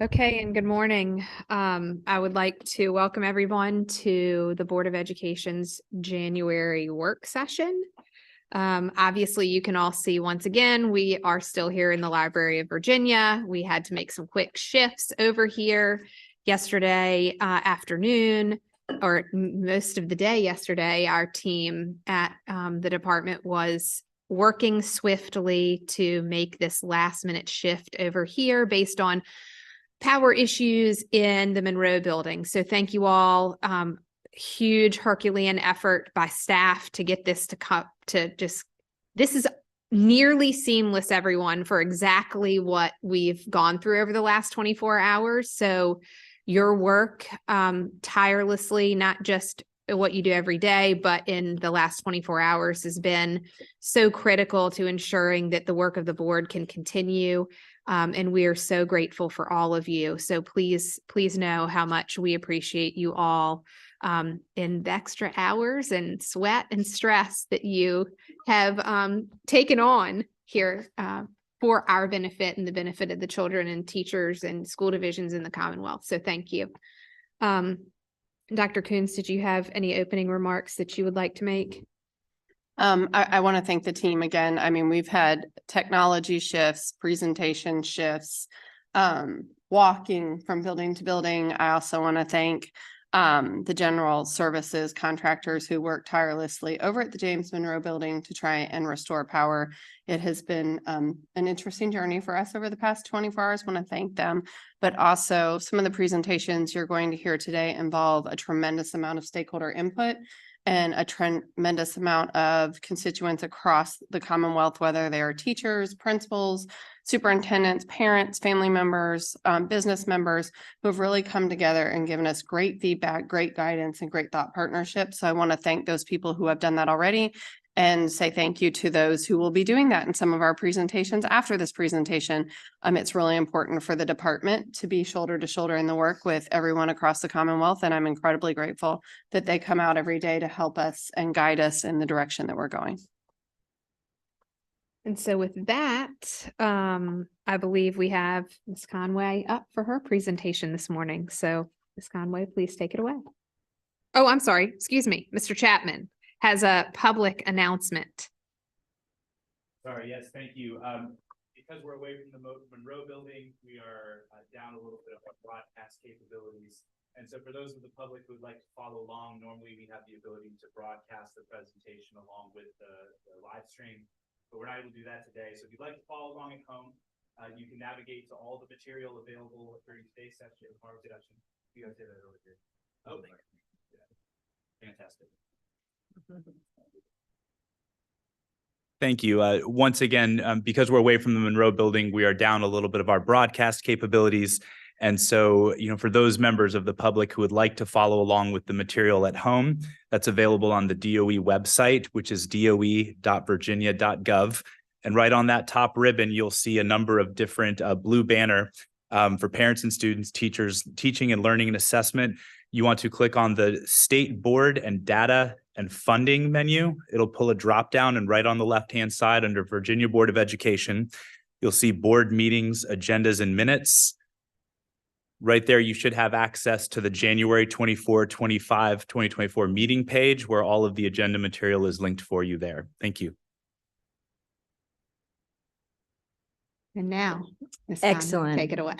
Okay, and good morning. I would like to welcome everyone to the Board of Education's January work session. Obviously, you can all see once again, we are still here in the Library of Virginia. We had to make some quick shifts over here yesterday afternoon, or most of the day yesterday. Our team at the department was working swiftly to make this last minute shift over here based on power issues in the Monroe building. So thank you all. Huge Herculean effort by staff to get this this is nearly seamless, everyone, for exactly what we've gone through over the last 24 hours. So your work tirelessly, not just what you do every day, but in the last 24 hours has been so critical to ensuring that the work of the board can continue. And we are so grateful for all of you. So please know how much we appreciate you all in the extra hours and sweat and stress that you have taken on here for our benefit and the benefit of the children and teachers and school divisions in the Commonwealth. So thank you. Dr. Coons, did you have any opening remarks that you would like to make? I want to thank the team again. I mean, we've had technology shifts, presentation shifts, walking from building to building. I also want to thank the general services contractors who work tirelessly over at the James Monroe building to try and restore power. It has been an interesting journey for us over the past 24 hours. I want to thank them, but also some of the presentations you're going to hear today involve a tremendous amount of stakeholder input and a tremendous amount of constituents across the Commonwealth, whether they are teachers, principals, superintendents, parents, family members, business members who have really come together and given us great feedback, great guidance, and great thought partnership. So I want to thank those people who have done that already and say thank you to those who will be doing that in some of our presentations after this presentation. It's really important for the department to be shoulder to shoulder in the work with everyone across the Commonwealth. And I'm incredibly grateful that they come out every day to help us and guide us in the direction that we're going. And so with that, I believe we have Ms. Conway up for her presentation this morning. So Ms. Conway, please take it away. Oh, I'm sorry. Excuse me. Mr. Chapman has a public announcement. Sorry, yes, thank you. Because we're away from the Monroe building, we are down a little bit of our broadcast capabilities. And so for those of the public who would like to follow along, normally we have the ability to broadcast the presentation along with the live stream, but we're not able to do that today. So if you'd like to follow along at home, you can navigate to all the material available during today's session. You guys did that over here. Oh, yeah. Fantastic. Thank you. Once again, because we're away from the Monroe building, we are down a little bit of our broadcast capabilities. And so, for those members of the public who would like to follow along with the material at home, that's available on the DOE website, which is doe.virginia.gov. And right on that top ribbon, you'll see a number of different blue banner for parents and students, teachers, teaching and learning and assessment. You want to click on the State Board and Data and Funding menu. It'll pull a drop down, and right on the left-hand side under Virginia Board of Education, you'll see board meetings, agendas, and minutes. Right there, you should have access to the January 24, 25, 2024 meeting page where all of the agenda material is linked for you there. Thank you. And now, Ms. Conway, Excellent. take it away.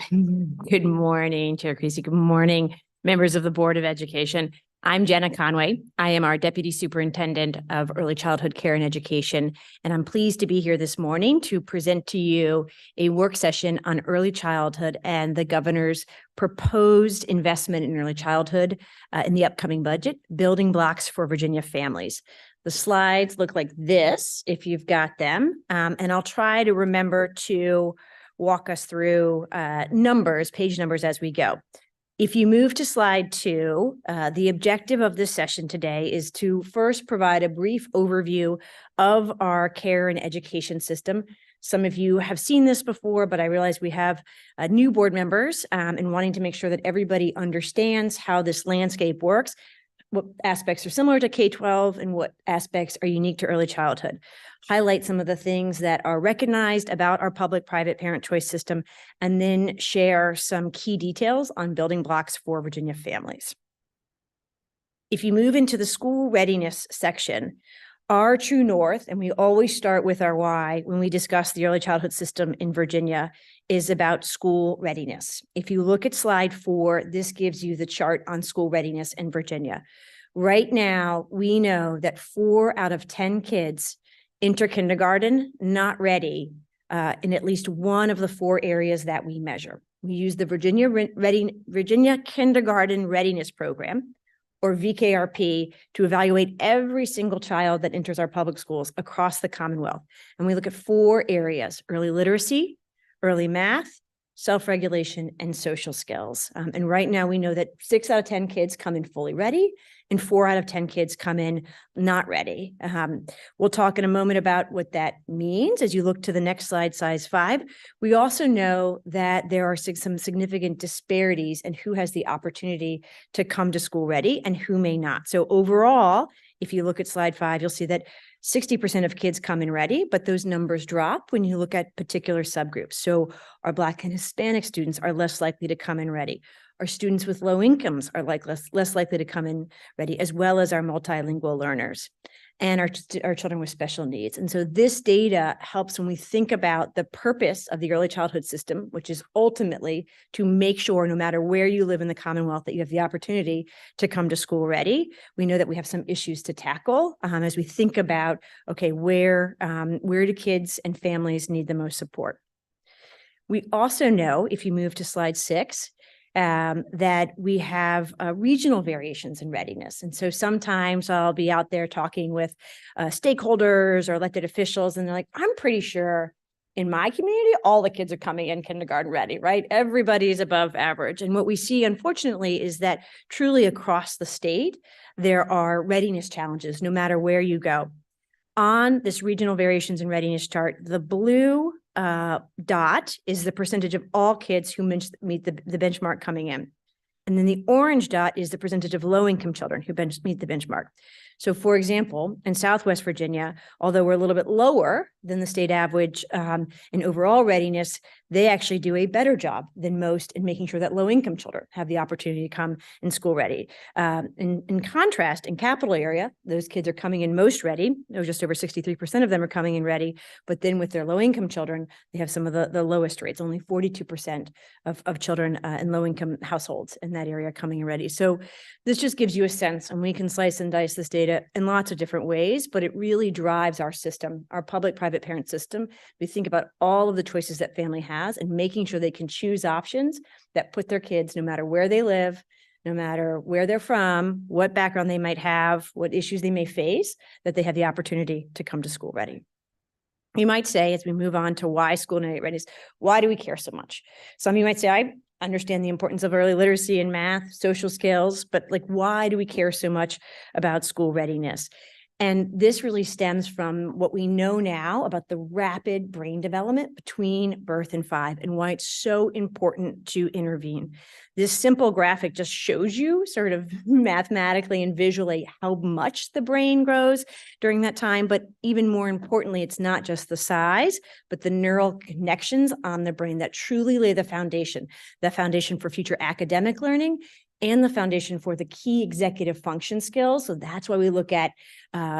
Good morning, Chair Creasy. Good morning, members of the Board of Education. I'm Jenna Conway. I am our Deputy Superintendent of Early Childhood Care and Education, and I'm pleased to be here this morning to present to you a work session on early childhood and the governor's proposed investment in early childhood in the upcoming budget, building blocks for Virginia families. The slides look like this, if you've got them, and I'll try to remember to walk us through page numbers as we go. If you move to slide 2, the objective of this session today is to first provide a brief overview of our care and education system, Some of you have seen this before, but I realize we have new board members and wanting to make sure that everybody understands how this landscape works, what aspects are similar to K-12 and what aspects are unique to early childhood. Highlight some of the things that are recognized about our public-private parent choice system, and then share some key details on building blocks for Virginia families. If you move into the school readiness section, our true north, and we always start with our why when we discuss the early childhood system in Virginia, is about school readiness. If you look at slide 4, this gives you the chart on school readiness in Virginia. Right now, we know that 4 out of 10 kids enter kindergarten not ready in at least one of the 4 areas that we measure. We use the Virginia Kindergarten Readiness Program, or VKRP, to evaluate every single child that enters our public schools across the Commonwealth. And we look at 4 areas: early literacy, early math, self-regulation, and social skills. And right now we know that 6 out of 10 kids come in fully ready and 4 out of 10 kids come in not ready. We'll talk in a moment about what that means as you look to the next slide, size 5. We also know that there are some significant disparities in who has the opportunity to come to school ready and who may not. So overall, if you look at slide 5, you'll see that 60% of kids come in ready, but those numbers drop when you look at particular subgroups. So our Black and Hispanic students are less likely to come in ready. Our students with low incomes are less likely to come in ready, as well as our multilingual learners and our children with special needs. And so this data helps when we think about the purpose of the early childhood system, which is ultimately to make sure no matter where you live in the Commonwealth that you have the opportunity to come to school ready. We know that we have some issues to tackle as we think about, okay, where do kids and families need the most support? We also know, if you move to slide 6, that we have regional variations in readiness. And so sometimes I'll be out there talking with stakeholders or elected officials, and they're like, I'm pretty sure in my community, all the kids are coming in kindergarten ready, right? Everybody's above average. And what we see, unfortunately, is that truly across the state, there are readiness challenges, no matter where you go. On this regional variations in readiness chart, the blue dot is the percentage of all kids who meet the benchmark coming in. And then the orange dot is the percentage of low-income children who meet the benchmark. So for example, in Southwest Virginia, although we're a little bit lower than the state average in overall readiness, they actually do a better job than most in making sure that low-income children have the opportunity to come in school ready. In contrast, in capital area, those kids are coming in most ready. Just over 63% of them are coming in ready. But then with their low-income children, they have some of the lowest rates. Only 42% of children in low-income households in that area coming in ready. So this just gives you a sense, and we can slice and dice this data in lots of different ways, but it really drives our system, our public-private parent system. We think about all of the choices that family has and making sure they can choose options that put their kids, no matter where they live, no matter where they're from, what background they might have, what issues they may face, that they have the opportunity to come to school ready. You might say, as we move on to why school night readiness, why do we care so much? Some of you might say, I understand the importance of early literacy and math, social skills, but like, why do we care so much about school readiness? And this really stems from what we know now about the rapid brain development between birth and 5 and why it's so important to intervene. This simple graphic just shows you sort of mathematically and visually how much the brain grows during that time. But even more importantly, it's not just the size, but the neural connections on the brain that truly lay the foundation for future academic learning and the foundation for the key executive function skills. So that's why we look at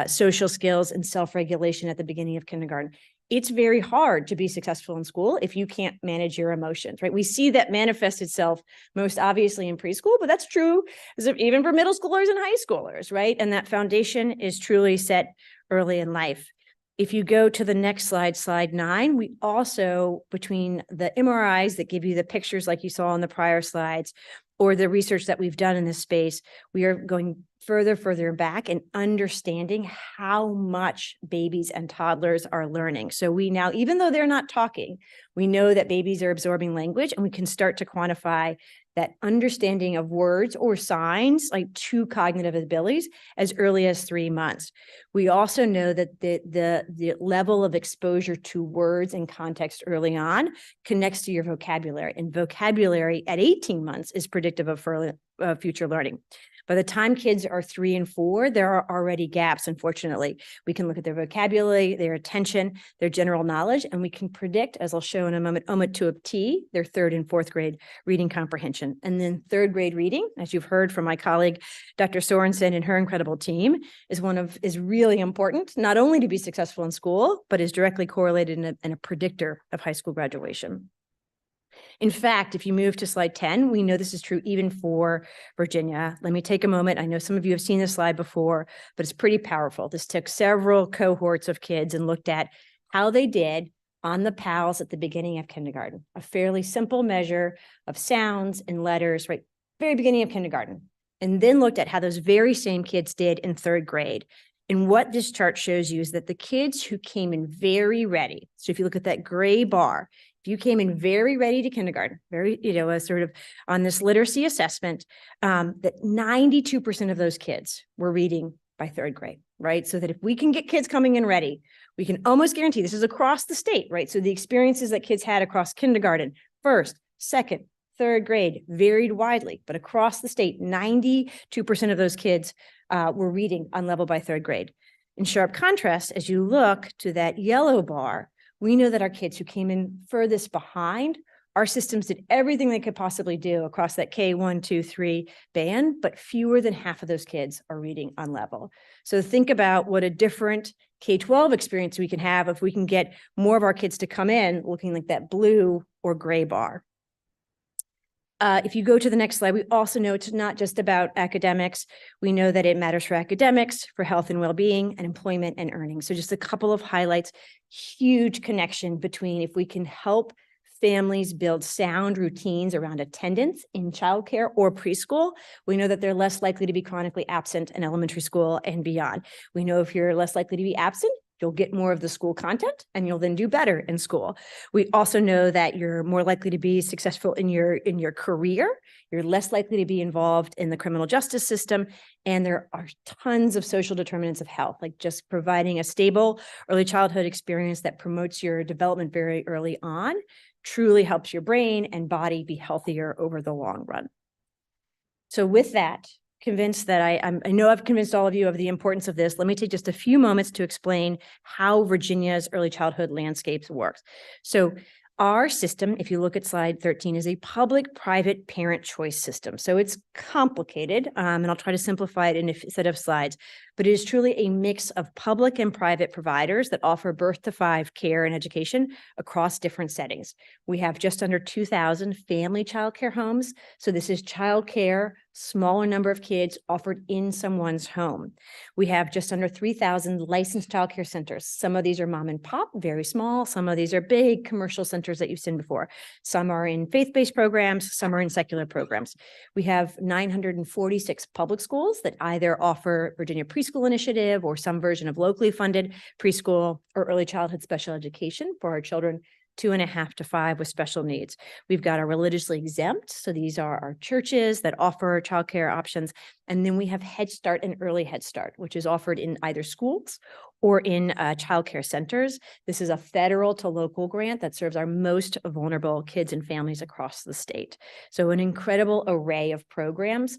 social skills and self-regulation at the beginning of kindergarten. It's very hard to be successful in school if you can't manage your emotions, right? We see that manifest itself most obviously in preschool, but that's true even for middle schoolers and high schoolers, right? And that foundation is truly set early in life. If you go to the next slide, slide 9, we also, between the MRIs that give you the pictures like you saw on the prior slides, or the research that we've done in this space, we are going further back and understanding how much babies and toddlers are learning. So we now, even though they're not talking, we know that babies are absorbing language, and we can start to quantify that understanding of words or signs, like two cognitive abilities, as early as 3 months. We also know that the level of exposure to words and context early on connects to your vocabulary, and vocabulary at 18 months is predictive of future learning. By the time kids are 3 and 4, there are already gaps, unfortunately. We can look at their vocabulary, their attention, their general knowledge, and we can predict, as I'll show in a moment, almost to a T, their 3rd and 4th grade reading comprehension. And then 3rd grade reading, as you've heard from my colleague, Dr. Sorensen and her incredible team, is really important, not only to be successful in school, but is directly correlated and a predictor of high school graduation. In fact, if you move to slide 10, we know this is true even for Virginia. Let me take a moment. I know some of you have seen this slide before, but it's pretty powerful. This took several cohorts of kids and looked at how they did on the PALS at the beginning of kindergarten, a fairly simple measure of sounds and letters, right? Very beginning of kindergarten. And then looked at how those very same kids did in 3rd grade. And what this chart shows you is that the kids who came in very ready, so if you look at that gray bar, if you came in very ready to kindergarten, very, sort of on this literacy assessment, that 92% of those kids were reading by 3rd grade, right? So that if we can get kids coming in ready, we can almost guarantee this is across the state, right? So the experiences that kids had across kindergarten, 1st, 2nd, 3rd grade varied widely, but across the state, 92% of those kids were reading on level by 3rd grade. In sharp contrast, as you look to that yellow bar, we know that our kids who came in furthest behind, our systems did everything they could possibly do across that K1, 2, 3 band, but fewer than half of those kids are reading on level. So think about what a different K-12 experience we can have if we can get more of our kids to come in looking like that blue or gray bar. If you go to the next slide, we also know it's not just about academics. We know that it matters for academics, for health and well-being, and employment and earnings. So just a couple of highlights, huge connection between if we can help families build sound routines around attendance in childcare or preschool, we know that they're less likely to be chronically absent in elementary school and beyond. We know if you're less likely to be absent, you'll get more of the school content and you'll then do better in school. We also know that you're more likely to be successful in your career. You're less likely to be involved in the criminal justice system. And there are tons of social determinants of health, like just providing a stable early childhood experience that promotes your development very early on, truly helps your brain and body be healthier over the long run. So with that, convinced that I know I've convinced all of you of the importance of this. Let me take just a few moments to explain how Virginia's early childhood landscapes works. So our system, if you look at slide 13, is a public-private parent choice system. So it's complicated, and I'll try to simplify it in a set of slides, but it is truly a mix of public and private providers that offer birth to 5 care and education across different settings. We have just under 2,000 family childcare homes. So this is childcare, smaller number of kids offered in someone's home. We have just under 3,000 licensed childcare centers. Some of these are mom and pop, very small. Some of these are big commercial centers that you've seen before. Some are in faith-based programs, some are in secular programs. We have 946 public schools that either offer Virginia Preschool Initiative or some version of locally funded preschool or early childhood special education for our children 2.5 to 5 with special needs. We've got our religiously exempt. So these are our churches that offer childcare options. And then we have Head Start and Early Head Start, which is offered in either schools or in childcare centers. This is a federal to local grant that serves our most vulnerable kids and families across the state. So an incredible array of programs.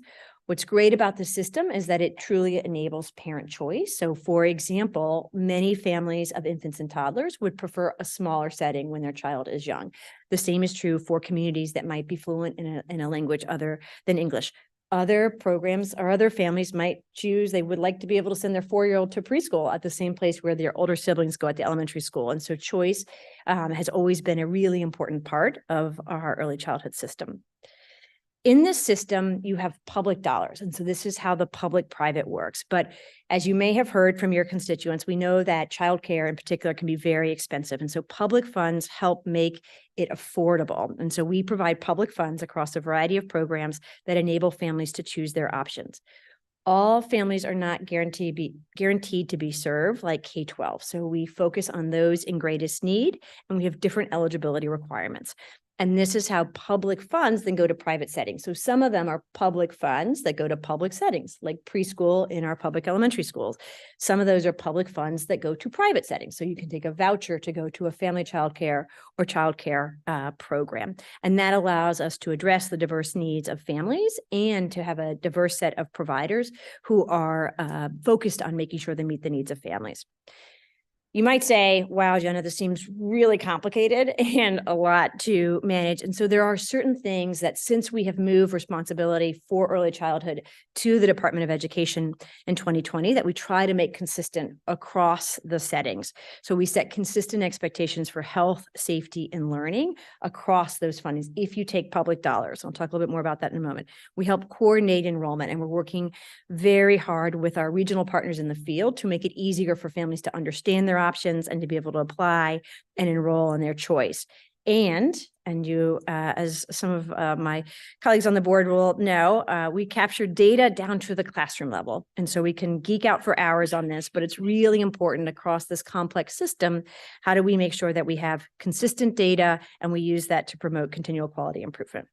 What's great about the system is that it truly enables parent choice. So for example, many families of infants and toddlers would prefer a smaller setting when their child is young. The same is true for communities that might be fluent in a language other than English. Other programs or other families might choose, they would like to be able to send their 4-year-old to preschool at the same place where their older siblings go at the elementary school. And so choice has always been a really important part of our early childhood system. In this system, you have public dollars. And so this is how the public-private works. But as you may have heard from your constituents, we know that childcare in particular can be very expensive. And so public funds help make it affordable. And so we provide public funds across a variety of programs that enable families to choose their options. All families are not guaranteed to be served like K-12. So we focus on those in greatest need, and we have different eligibility requirements. And this is how public funds then go to private settings. So some of them are public funds that go to public settings, like preschool in our public elementary schools. Some of those are public funds that go to private settings. So you can take a voucher to go to a family childcare or childcare program. And that allows us to address the diverse needs of families and to have a diverse set of providers who are focused on making sure they meet the needs of families. You might say, wow, Jenna, this seems really complicated and a lot to manage. And so there are certain things that since we have moved responsibility for early childhood to the Department of Education in 2020, that we try to make consistent across the settings. So we set consistent expectations for health, safety, and learning across those fundings. If you take public dollars, I'll talk a little bit more about that in a moment. We help coordinate enrollment, and we're working very hard with our regional partners in the field to make it easier for families to understand their options and to be able to apply and enroll in their choice. And you, as some of my colleagues on the board will know, we capture data down to the classroom level. And so we can geek out for hours on this, but it's really important across this complex system. How do we make sure that we have consistent data and we use that to promote continual quality improvement?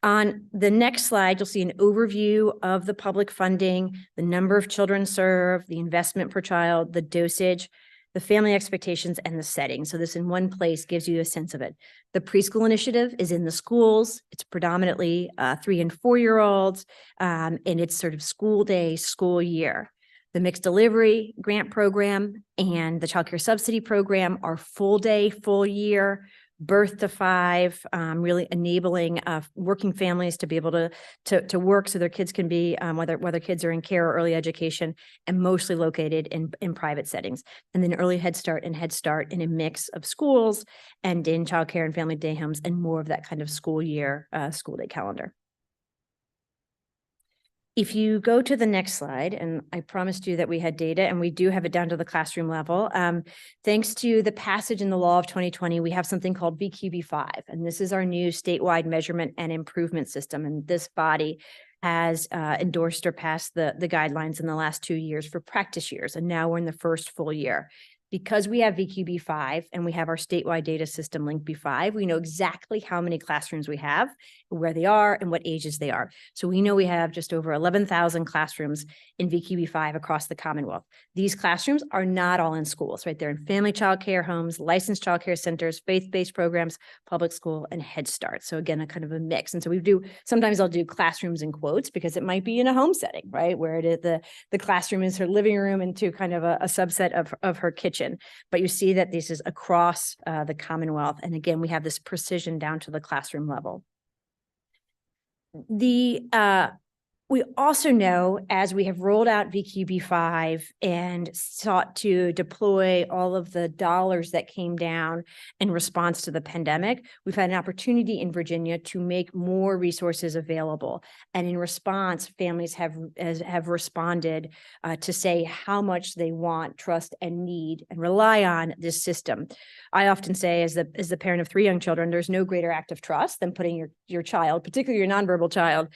On the next slide, you'll see an overview of the public funding, the number of children served, the investment per child, the dosage, the family expectations, and the setting. So this in one place gives you a sense of it. The preschool initiative is in the schools. It's predominantly 3 and 4 year olds, and it's sort of school day, school year. The mixed delivery grant program and the childcare subsidy program are full day, full year. Birth to 5, really enabling working families to be able to work so their kids can be, whether kids are in care or early education, and mostly located in private settings. And then early Head Start and Head Start in a mix of schools and in childcare and family day homes, and more of that kind of school year, school day calendar. If you go to the next slide, and I promised you that we had data, and we do have it down to the classroom level. Thanks to the passage in the law of 2020, we have something called VQB5, and this is our new statewide measurement and improvement system. And this body has endorsed or passed the guidelines in the last 2 years for practice years, and now we're in the first full year. Because we have VQB5 and we have our statewide data system LinkB5, we know exactly how many classrooms we have, where they are, and what ages they are. So we know we have just over 11,000 classrooms in VQB5 across the Commonwealth. These classrooms are not all in schools, right? They're in family child care homes, licensed child care centers, faith-based programs, public school, and Head Start. So again, a kind of a mix. And so sometimes I'll do classrooms in quotes because it might be in a home setting, right? Where the classroom is her living room into kind of a subset of her kitchen. But you see that this is across the Commonwealth. And again, we have this precision down to the classroom level. We also know, as we have rolled out VQB5 and sought to deploy all of the dollars that came down in response to the pandemic, we've had an opportunity in Virginia to make more resources available. And in response, families have responded to say how much they want, trust, and need, and rely on this system. I often say, as the parent of 3 young children, there's no greater act of trust than putting your child, particularly your nonverbal child,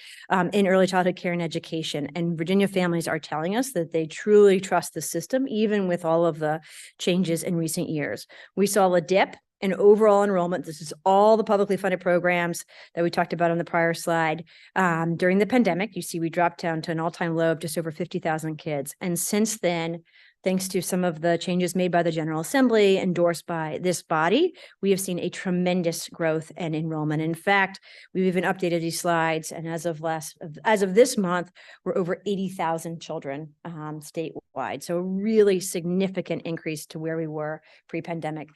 in early childhood care and education. And Virginia families are telling us that they truly trust the system, even with all of the changes in recent years. We saw a dip in overall enrollment. This is all the publicly funded programs that we talked about on the prior slide. During the pandemic, you see we dropped down to an all-time low of just over 50,000 kids. And since then, thanks to some of the changes made by the General Assembly, endorsed by this body, we have seen a tremendous growth in enrollment. In fact, we've even updated these slides, and as of this month, we're over 80,000 children statewide. So a really significant increase to where we were pre-pandemic.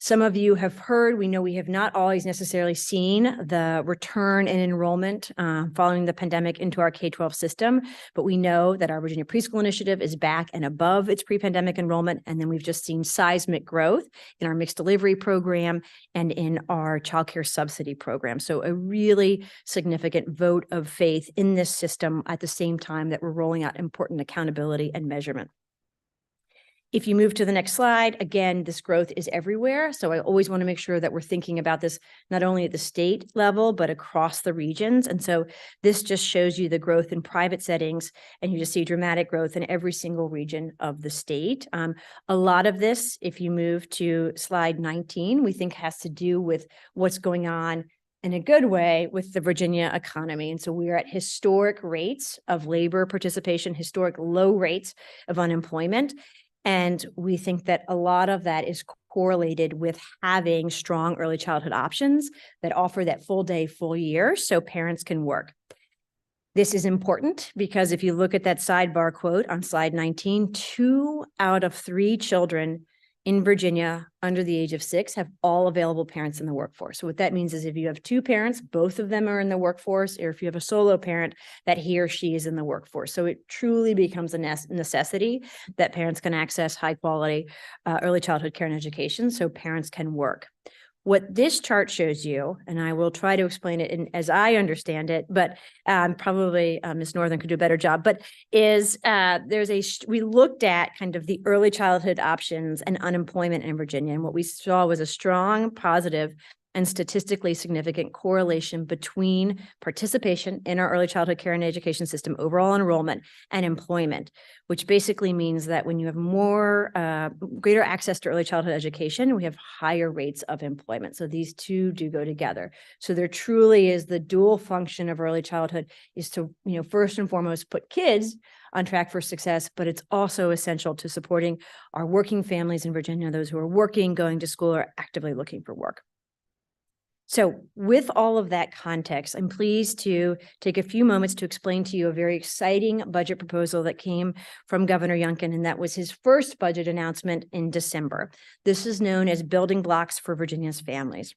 Some of you have heard, we know we have not always necessarily seen the return in enrollment following the pandemic into our K-12 system, but we know that our Virginia Preschool Initiative is back and above its pre-pandemic enrollment. And then we've just seen seismic growth in our mixed delivery program and in our childcare subsidy program. So a really significant vote of faith in this system at the same time that we're rolling out important accountability and measurement. If you move to the next slide, again, this growth is everywhere. So I always want to make sure that we're thinking about this not only at the state level, but across the regions. And so this just shows you the growth in private settings, and you just see dramatic growth in every single region of the state. A lot of this, if you move to slide 19, we think has to do with what's going on in a good way with the Virginia economy. And so we are at historic rates of labor participation, historic low rates of unemployment. And we think that a lot of that is correlated with having strong early childhood options that offer that full day, full year, so parents can work. This is important because if you look at that sidebar quote on slide 19, 2 out of 3 children in Virginia under the age of 6 have all available parents in the workforce. So what that means is if you have 2 parents, both of them are in the workforce, or if you have a solo parent, that he or she is in the workforce. So it truly becomes a necessity that parents can access high quality early childhood care and education so parents can work. What this chart shows you, and I will try to explain it as I understand it, but probably Ms. Northern could do a better job, but is we looked at kind of the early childhood options and unemployment in Virginia. And what we saw was a strong, positive, and statistically significant correlation between participation in our early childhood care and education system, overall enrollment, and employment, which basically means that when you have greater access to early childhood education, we have higher rates of employment. So these two do go together. So there truly is the dual function of early childhood is to, first and foremost, put kids on track for success, but it's also essential to supporting our working families in Virginia, those who are working, going to school, or actively looking for work. So with all of that context, I'm pleased to take a few moments to explain to you a very exciting budget proposal that came from Governor Youngkin, and that was his first budget announcement in December. This is known as Building Blocks for Virginia's Families.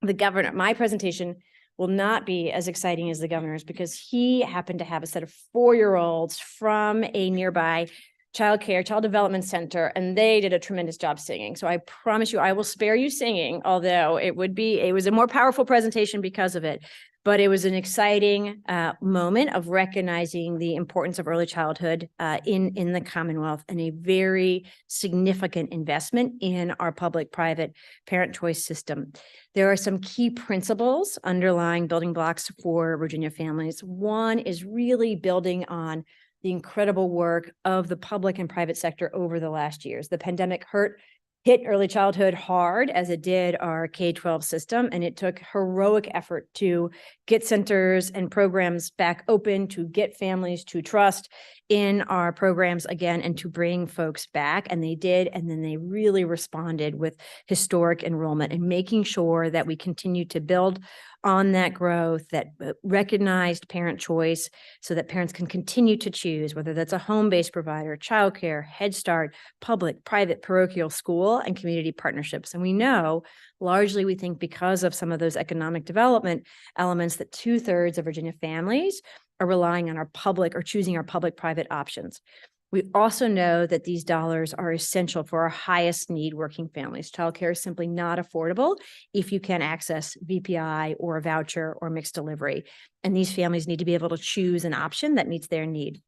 My presentation will not be as exciting as the governor's because he happened to have a set of 4-year-olds from a nearby child development center, and they did a tremendous job singing. So I promise you, I will spare you singing, although it was a more powerful presentation because of it. But it was an exciting moment of recognizing the importance of early childhood in the Commonwealth, and a very significant investment in our public-private parent choice system. There are some key principles underlying Building Blocks for Virginia families. One is really building on the incredible work of the public and private sector over the last years. The pandemic hit early childhood hard, as it did our K-12 system, and it took heroic effort to get centers and programs back open, to get families to trust in our programs again, and to bring folks back. And they did, and then they really responded with historic enrollment and making sure that we continue to build on that growth, that recognized parent choice, so that parents can continue to choose, whether that's a home-based provider, childcare, Head Start, public, private, parochial school, and community partnerships. And we know, largely, we think because of some of those economic development elements, that 2/3 of Virginia families are relying on our public or choosing our public-private options. We also know that these dollars are essential for our highest need working families. Childcare is simply not affordable if you can't access VPI or a voucher or mixed delivery. And these families need to be able to choose an option that meets their need.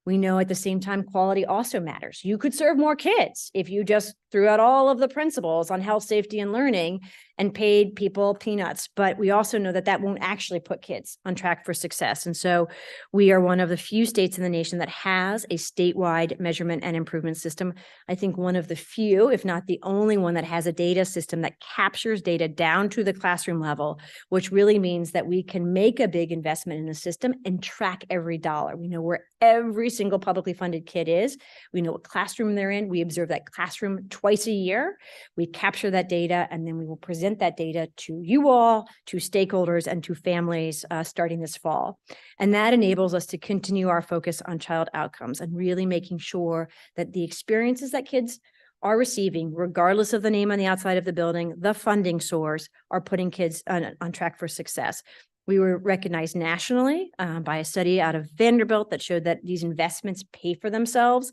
We know at the same time, quality also matters. You could serve more kids if you just threw out all of the principles on health, safety, and learning and paid people peanuts. But we also know that that won't actually put kids on track for success. And so we are one of the few states in the nation that has a statewide measurement and improvement system. I think one of the few, if not the only one, that has a data system that captures data down to the classroom level, which really means that we can make a big investment in the system and track every dollar. We know where every single publicly funded kid is. We know what classroom they're in. We observe that classroom twice a year. We capture that data, and then we will present that data to you all, to stakeholders, and to families starting this fall. And that enables us to continue our focus on child outcomes and really making sure that the experiences that kids are receiving, regardless of the name on the outside of the building, the funding source, are putting kids on track for success. We were recognized nationally by a study out of Vanderbilt that showed that these investments pay for themselves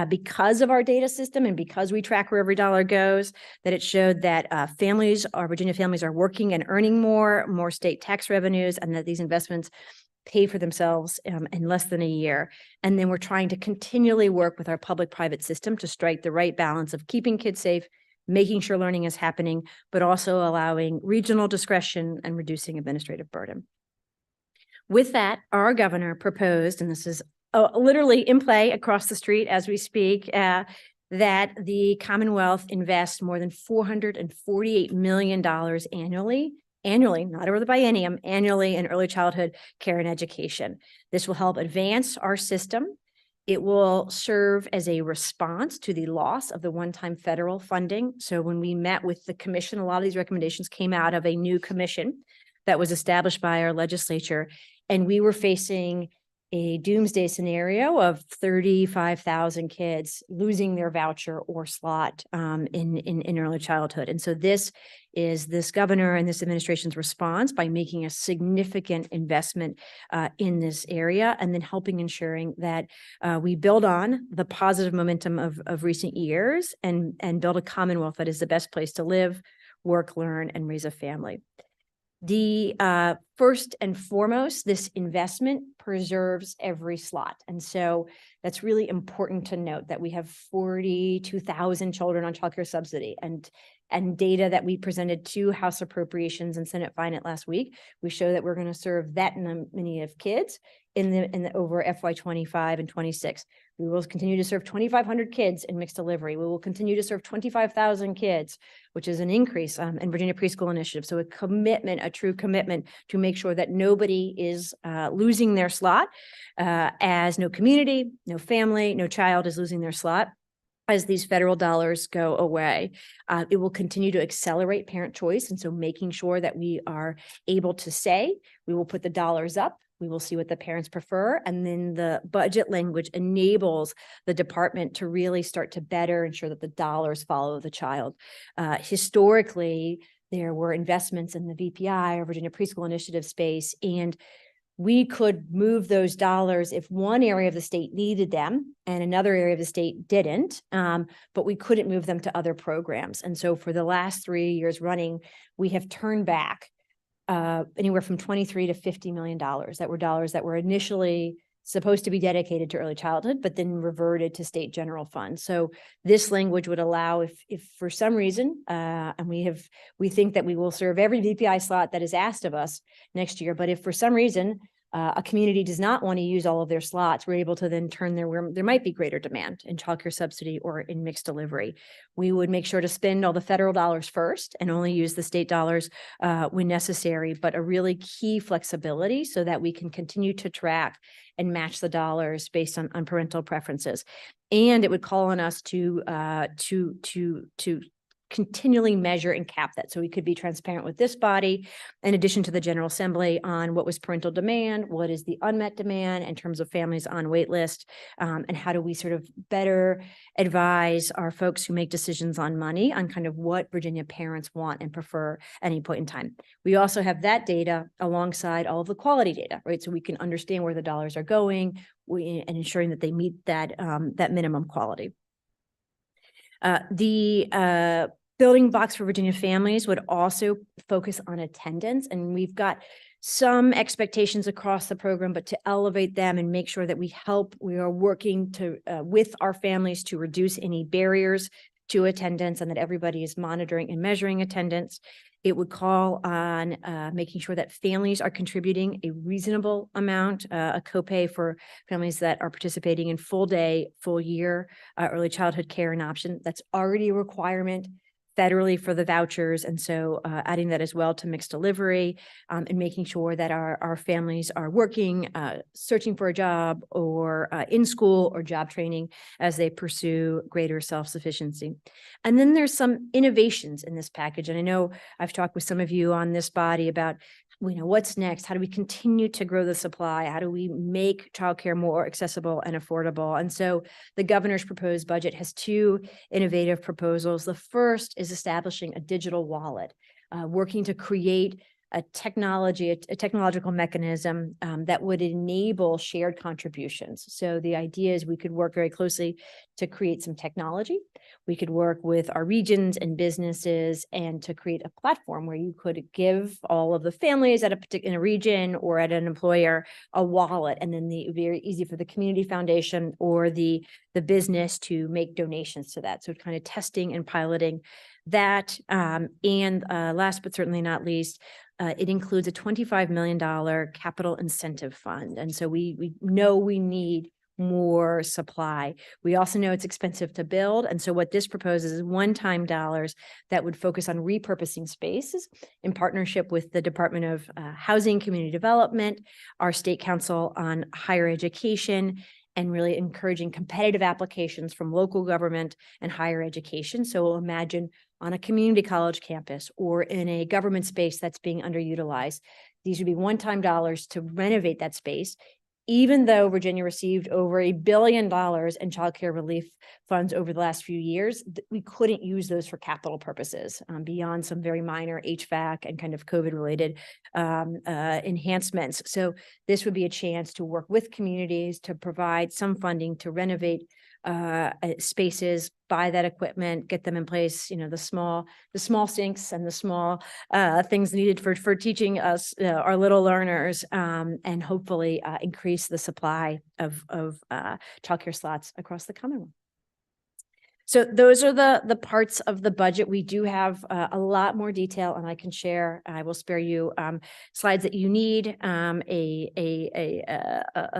because of our data system and because we track where every dollar goes, that it showed that Virginia families are working and earning more state tax revenues, and that these investments pay for themselves in less than a year. And then we're trying to continually work with our public-private system to strike the right balance of keeping kids safe, making sure learning is happening, but also allowing regional discretion and reducing administrative burden. With that, our governor proposed, and this is literally in play across the street as we speak, that the Commonwealth invest more than $448 million annually, not over the biennium, annually in early childhood care and education. This will help advance our system. It will serve as a response to the loss of the one-time federal funding. So when we met with the commission, a lot of these recommendations came out of a new commission that was established by our legislature. And we were facing a doomsday scenario of 35,000 kids losing their voucher or slot in early childhood. And so this is this governor and this administration's response by making a significant investment in this area, and then helping ensuring that we build on the positive momentum of recent years and build a Commonwealth that is the best place to live, work, learn, and raise a family. The first and foremost, this investment preserves every slot. And so that's really important to note that we have 42,000 children on childcare subsidy, and data that we presented to House Appropriations and Senate Finance last week. We show that we're going to serve that many of kids in the over FY25 and 26. We will continue to serve 2,500 kids in mixed delivery. We will continue to serve 25,000 kids, which is an increase in Virginia Preschool Initiative. So a true commitment to make sure that nobody is losing their slot, as no community, no family, no child is losing their slot as these federal dollars go away. It will continue to accelerate parent choice. And so making sure that we are able to say, we will put the dollars up, we will see what the parents prefer. And then the budget language enables the department to really start to better ensure that the dollars follow the child. Historically, there were investments in the VPI or Virginia Preschool Initiative space, and we could move those dollars if one area of the state needed them and another area of the state didn't, but we couldn't move them to other programs. And so for the last 3 years running, we have turned back anywhere from $23 to $50 million that were dollars that were initially supposed to be dedicated to early childhood, but then reverted to state general fund. So this language would allow, if for some reason, and we think that we will serve every VPI slot that is asked of us next year, but if for some reason a community does not want to use all of their slots, we're able to then turn where there might be greater demand in childcare subsidy or in mixed delivery. We would make sure to spend all the federal dollars first and only use the state dollars when necessary, but a really key flexibility so that we can continue to track and match the dollars based on parental preferences. And it would call on us to continually measure and cap that. So we could be transparent with this body, in addition to the General Assembly, on what was parental demand, what is the unmet demand in terms of families on wait list, and how do we sort of better advise our folks who make decisions on money on kind of what Virginia parents want and prefer at any point in time. We also have that data alongside all of the quality data, right? So we can understand where the dollars are going and ensuring that they meet that minimum quality. The building blocks for Virginia families would also focus on attendance, and we've got some expectations across the program, but to elevate them and make sure that we are working with our families to reduce any barriers to attendance and that everybody is monitoring and measuring attendance. It would call on making sure that families are contributing a reasonable amount, a copay for families that are participating in full day, full year early childhood care and option. That's already a requirement federally for the vouchers. And so adding that as well to mixed delivery and making sure that our families are working, searching for a job or in school or job training as they pursue greater self-sufficiency. And then there's some innovations in this package. And I know I've talked with some of you on this body about what's next? How do we continue to grow the supply? How do we make childcare more accessible and affordable? And so the governor's proposed budget has two innovative proposals. The first is establishing a digital wallet, working to create a technological mechanism that would enable shared contributions. So the idea is we could work very closely to create some technology. We could work with our regions and businesses and to create a platform where you could give all of the families at in a region or at an employer a wallet, and then very easy for the community foundation or the business to make donations to that. So kind of testing and piloting that. And last but certainly not least, it includes a $25 million capital incentive fund. And so we know we need more supply. We also know it's expensive to build. And so what this proposes is one-time dollars that would focus on repurposing spaces in partnership with the Department of Housing, Community Development, our State Council on Higher Education, and really encouraging competitive applications from local government and higher education. So we'll imagine on a community college campus or in a government space that's being underutilized, these would be one-time dollars to renovate that space. Even though Virginia received over $1 billion in childcare relief funds over the last few years, we couldn't use those for capital purposes beyond some very minor HVAC and kind of COVID-related enhancements. So this would be a chance to work with communities to provide some funding to renovate spaces, buy that equipment, get them in place, the small sinks and the small things needed for teaching us, our little learners, and hopefully increase the supply of childcare slots across the Commonwealth. So those are the parts of the budget. We do have a lot more detail, and I can share. I will spare you slides that you need, a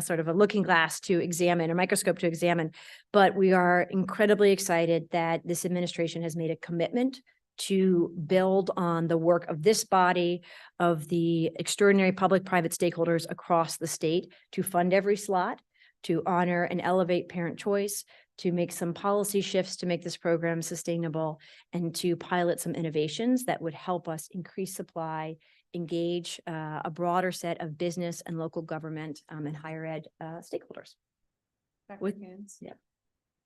sort of a looking glass to examine, a microscope to examine. But we are incredibly excited that this administration has made a commitment to build on the work of this body, of the extraordinary public-private stakeholders across the state to fund every slot, to honor and elevate parent choice, to make some policy shifts to make this program sustainable, and to pilot some innovations that would help us increase supply, engage a broader set of business and local government and higher ed stakeholders.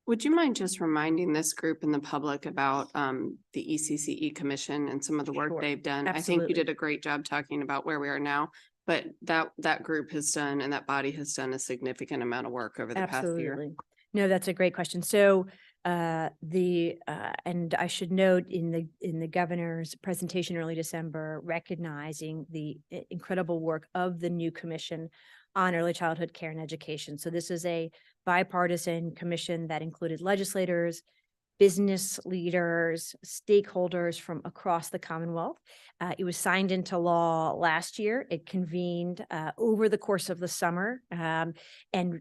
Would you mind just reminding this group and the public about the ECCE Commission and some of the work Sure. they've done? I think Absolutely. you did a great job talking about where we are now, but that group has done and that body has done a significant amount of work over the past year. Absolutely. No, that's a great question. So and I should note in the governor's presentation early December, recognizing the incredible work of the new commission on early childhood care and education. So this is a bipartisan commission that included legislators, business leaders, stakeholders from across the Commonwealth. It was signed into law last year. It convened over the course of the summer and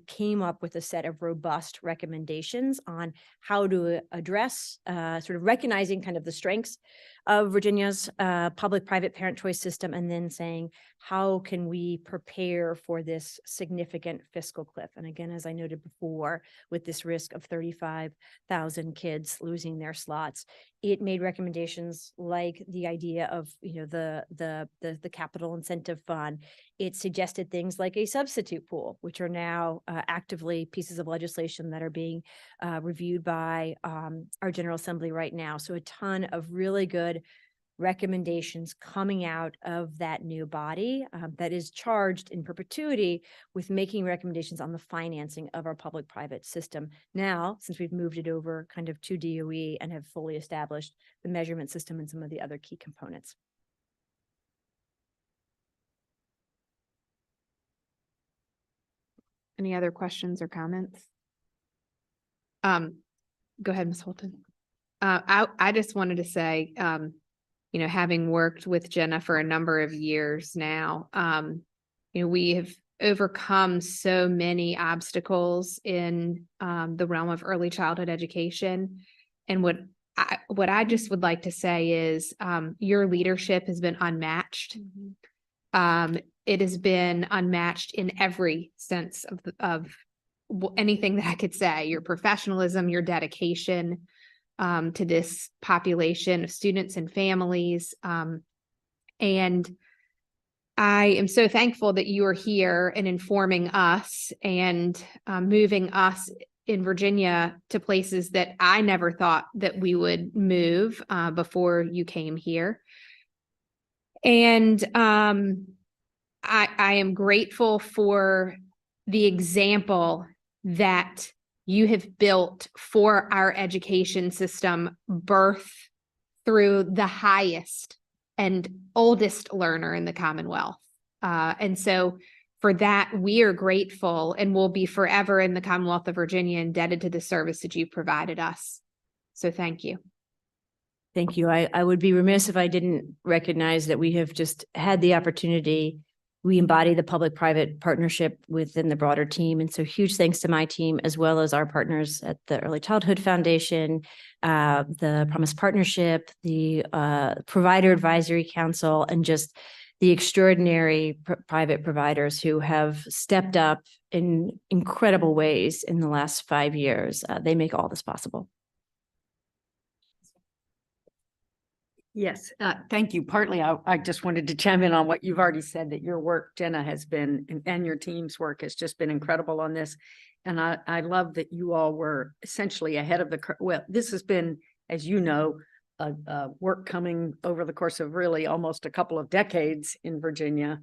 came up with a set of robust recommendations on how to address sort of recognizing kind of the strengths of Virginia's public-private parent choice system, and then saying, how can we prepare for this significant fiscal cliff? And again, as I noted before, with this risk of 35,000 kids losing their slots, it made recommendations like the idea of, the capital incentive fund. It suggested things like a substitute pool, which are now actively pieces of legislation that are being reviewed by our General Assembly right now. So a ton of really good recommendations coming out of that new body that is charged in perpetuity with making recommendations on the financing of our public-private system. Now, since we've moved it over kind of to DOE and have fully established the measurement system and some of the other key components. Any other questions or comments? Go ahead, Ms. Holton. I just wanted to say, having worked with Jenna for a number of years now, we have overcome so many obstacles in the realm of early childhood education. And what I just would like to say is your leadership has been unmatched. It has been unmatched in every sense of anything that I could say. Your professionalism, your dedication to this population of students and families. And I am so thankful that you are here and informing us and moving us in Virginia to places that I never thought that we would move before you came here. And I am grateful for the example that you have built for our education system, birth through the highest and oldest learner in the Commonwealth. And so for that, we are grateful and will be forever in the Commonwealth of Virginia indebted to the service that you provided us. So thank you. Thank you. I would be remiss if I didn't recognize that we have just had the opportunity. We embody the public-private partnership within the broader team. And so huge thanks to my team, as well as our partners at the Early Childhood Foundation, the Promise Partnership, the Provider Advisory Council, and just the extraordinary private providers who have stepped up in incredible ways in the last 5 years. They make all this possible. Yes, thank you. Partly, I just wanted to chime in on what you've already said, that your work, Jenna, has been, and your team's work has just been incredible on this. And I love that you all were essentially ahead of the curve. Well, this has been, as you know, a work coming over the course of really almost a couple of decades in Virginia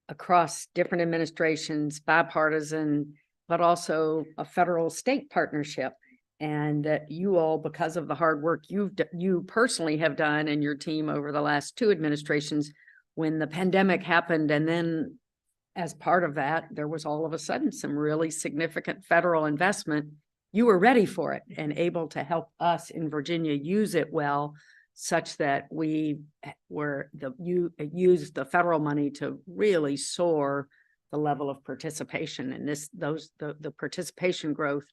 across different administrations, bipartisan, but also a federal state partnership. And that you all, because of the hard work you personally have done and your team over the last 2 administrations, when the pandemic happened, and then as part of that, there was all of a sudden some really significant federal investment, you were ready for it and able to help us in Virginia use it well, such that we used the federal money to really soar the level of participation. And the participation growth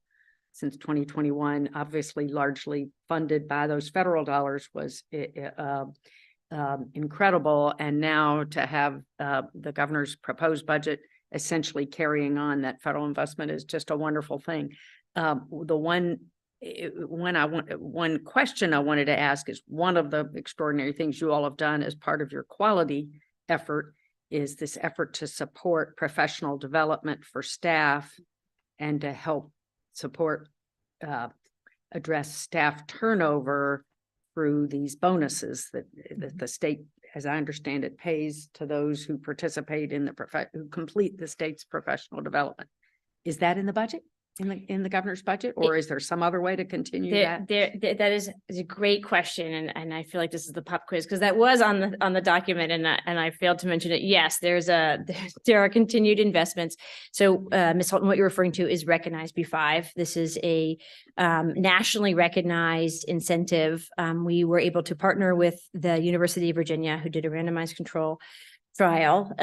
since 2021, obviously largely funded by those federal dollars, was incredible. And now to have the governor's proposed budget essentially carrying on that federal investment is just a wonderful thing. One question I wanted to ask is, one of the extraordinary things you all have done as part of your quality effort is this effort to support professional development for staff and to help support, address staff turnover through these bonuses that the state, as I understand it, pays to those who participate in who complete the state's professional development. Is that in the budget, in the governor's budget, or is there some other way to continue that? That is a great question, and I feel like this is the pop quiz, because that was on the document, and I failed to mention it. Yes, there are continued investments. So, Ms. Holton, what you're referring to is Recognize B5. This is a nationally recognized incentive. We were able to partner with the University of Virginia, who did a randomized control trial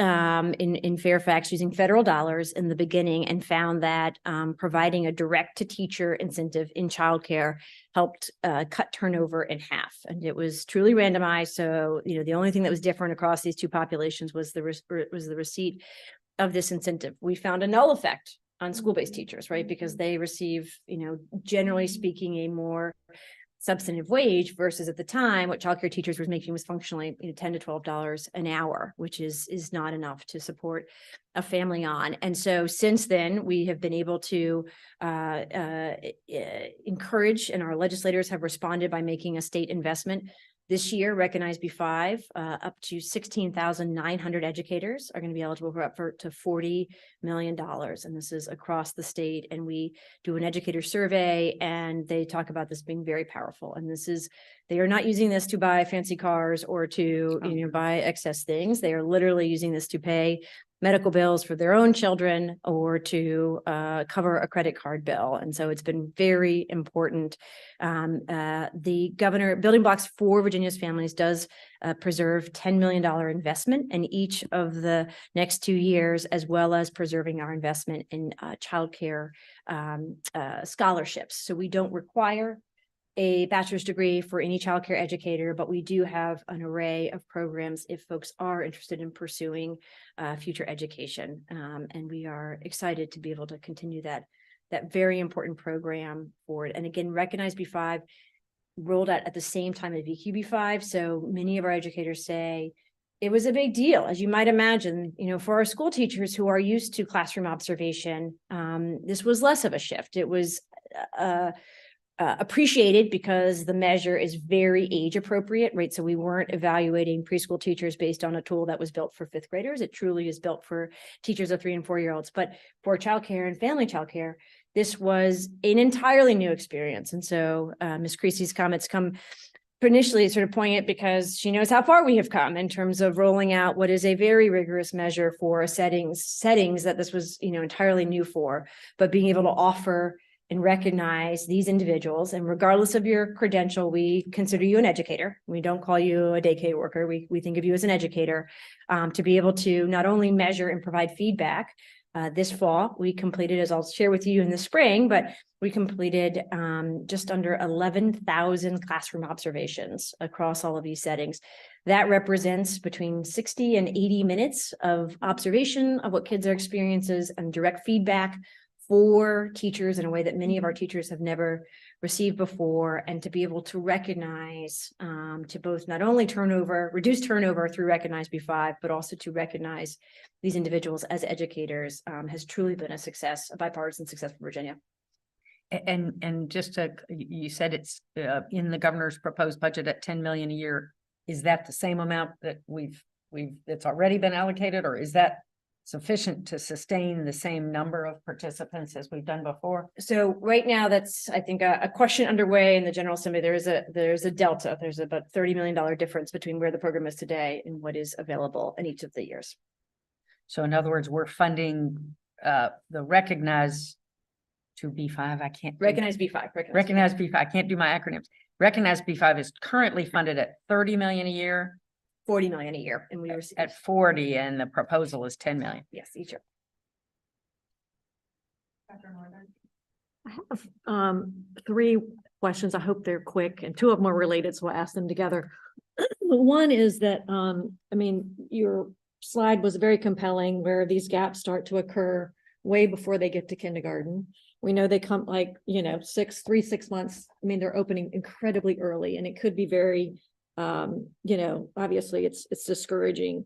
in Fairfax using federal dollars in the beginning, and found that providing a direct to teacher incentive in childcare helped cut turnover in half. And it was truly randomized. So, the only thing that was different across these 2 populations was the receipt of this incentive. We found a null effect on school-based teachers, right? Because they receive, generally speaking, a more substantive wage, versus at the time what childcare teachers were making was functionally $10 to $12 an hour, which is not enough to support a family on. And so since then, we have been able to encourage, and our legislators have responded by making a state investment. This year, Recognize B5, up to 16,900 educators are going to be eligible for up to $40 million. And this is across the state. And we do an educator survey, and they talk about this being very powerful. And they are not using this to buy fancy cars or to, buy excess things. They are literally using this to pay medical bills for their own children or to cover a credit card bill. And so it's been very important. The governor, Building Blocks for Virginia's Families, does preserve $10 million investment in each of the next 2 years, as well as preserving our investment in childcare scholarships. So we don't require a bachelor's degree for any childcare educator, but we do have an array of programs if folks are interested in pursuing future education. And we are excited to be able to continue that very important program forward. And again, Recognize B5 rolled out at the same time as VQB5. So many of our educators say, it was a big deal, as you might imagine, for our school teachers who are used to classroom observation. This was less of a shift. It was appreciated because the measure is very age appropriate, right? So we weren't evaluating preschool teachers based on a tool that was built for fifth graders. It truly is built for teachers of 3 and 4 year olds. But for childcare and family childcare, this was an entirely new experience. And so Ms. Creasy's comments come initially sort of poignant because she knows how far we have come in terms of rolling out what is a very rigorous measure for settings that this was, entirely new for, but being able to offer and recognize these individuals. And regardless of your credential, we consider you an educator. We don't call you a daycare worker. We think of you as an educator, to be able to not only measure and provide feedback. This fall, we completed, as I'll share with you in the spring, but we completed just under 11,000 classroom observations across all of these settings. That represents between 60 and 80 minutes of observation of what kids are experiences and direct feedback for teachers in a way that many of our teachers have never received before, and to be able to recognize, to both not only reduce turnover through Recognize B5, but also to recognize these individuals as educators, has truly been a bipartisan success for Virginia. And just you said it's in the governor's proposed budget at 10 million a year. Is that the same amount that it's already been allocated, or is that sufficient to sustain the same number of participants as we've done before? So right now, that's, I think, a question underway in the General Assembly. There's a delta. There's about $30 million difference between where the program is today and what is available in each of the years. So in other words, we're funding the Recognize to B5. I can't Recognize B5. Recognize B5. I can't do my acronyms. Recognize B5 is currently funded at 30 million a year. 40 million a year, and we receive at 40, and the proposal is 10 million. yes each year. I have 3 questions. I hope they're quick, and 2 of them are related, so I'll ask them together. One is that, your slide was very compelling where these gaps start to occur way before they get to kindergarten. We know they come 6 months. They're opening incredibly early, and it could be very, obviously it's discouraging.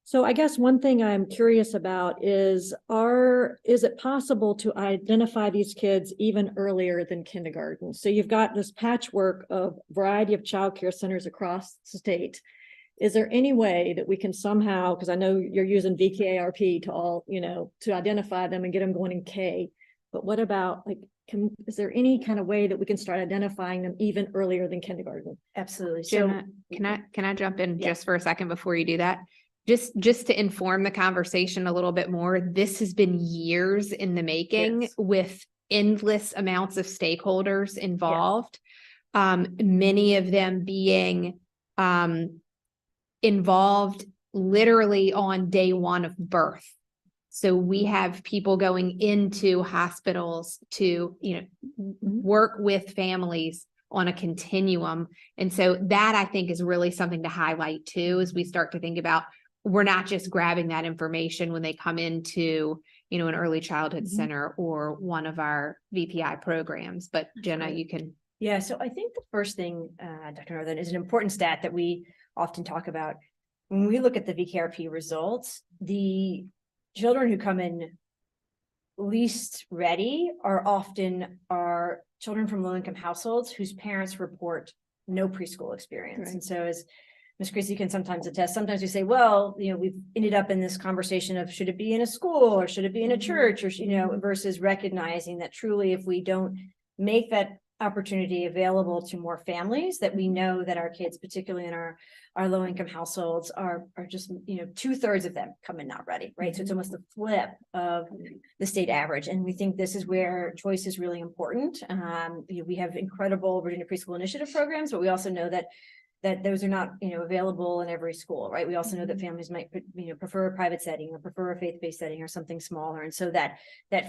So I guess one thing I'm curious about is it possible to identify these kids even earlier than kindergarten? So you've got this patchwork of variety of childcare centers across the state. Is there any way that we can somehow, because I know you're using VKARP to identify them and get them going in K, but what about is there any kind of way that we can start identifying them even earlier than kindergarten? Absolutely. Jenna, can I jump in just for a second before you do that? Just to inform the conversation a little bit more, this has been years in the making. Yes. With endless amounts of stakeholders involved. Many of them being involved literally on day 1 of birth. So we have people going into hospitals to, work with families on a continuum. And so that, I think, is really something to highlight too, as we start to think about, we're not just grabbing that information when they come into, an early childhood center or one of our VPI programs. But Jenna, you can. Yeah, so I think the first thing, Dr. Northern, is an important stat that we often talk about. When we look at the VKRP results, the children who come in least ready are often our children from low-income households whose parents report no preschool experience. Right. And so, as Ms. Creasy can sometimes attest, sometimes we say, well, we've ended up in this conversation of should it be in a school or should it be in a church, or, versus recognizing that truly, if we don't make that opportunity available to more families, that we know that our kids, particularly in our low-income households, are just 2/3 of them come in not ready, right? So it's almost the flip of the state average, and we think this is where choice is really important. We have incredible Virginia Preschool Initiative programs, but we also know that those are not available in every school, right? We also know that families might prefer a private setting or prefer a faith-based setting or something smaller, and so that